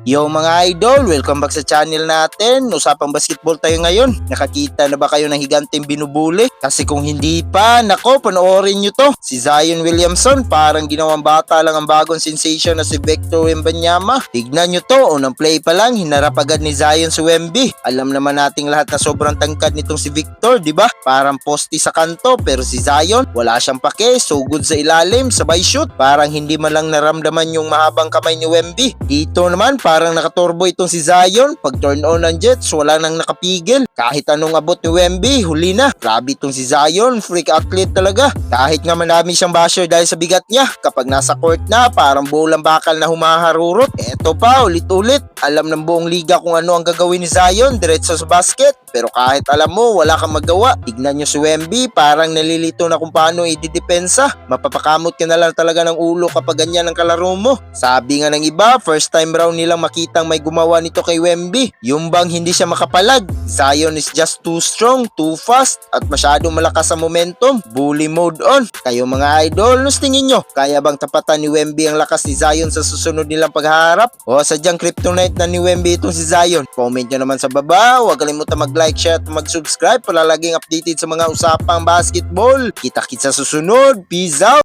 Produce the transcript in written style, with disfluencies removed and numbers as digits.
Yo mga idol, welcome back sa channel natin. Usapang basketball tayo ngayon. Nakakita na ba kayo ng higanteng binubuli? Kasi kung hindi pa, nako, panoorin nyo to. Si Zion Williamson, parang ginawang bata lang ang bagong sensation na si Victor Wembanyama. Tignan nyo to, unang play pa lang, hinarap agad ni Zion si Wemby. Alam naman nating lahat na sobrang tangkad nitong si Victor, di ba? Parang poste sa kanto, pero si Zion, wala siyang pake, so good sa ilalim, sabay shoot. Parang hindi man lang naramdaman yung mahabang kamay ni Wemby. Dito naman, parang nakaturbo itong si Zion. Pag turn on ng Jets, wala nang nakapigil. Kahit anong abot ni Wemby, huli na. Grabe itong si Zion, freak athlete talaga. Kahit nga marami siyang basher dahil sa bigat niya, kapag nasa court na, parang bulang bakal na humaharurot. Eto pa, ulit-ulit. Alam ng buong liga kung ano ang gagawin ni Zion, diretso sa basket. Pero kahit alam mo, wala kang magawa. Tignan nyo si Wemby, parang nalilito na kung paano ididepensa. Mapapakamot ka na lang talaga ng ulo kapag ganyan ang kalaro mo. Sabi nga ng iba, first time raw nilang makitang may gumawa nito kay Wemby. Yung bang hindi siya makapalag. Zion is just too strong, too fast, at masyadong malakas sa momentum. Bully mode on. Kayo mga idol, nus tingin nyo? Kaya bang tapatan ni Wemby ang lakas ni Zion sa susunod nilang pagharap? O sadyang kryptonite na ni Wemby itong si Zion? Comment nyo naman sa baba. Huwag kalimutan mag-like, share at mag-subscribe para laging updated sa mga usapang basketball. Kita-kits sa susunod. Peace out!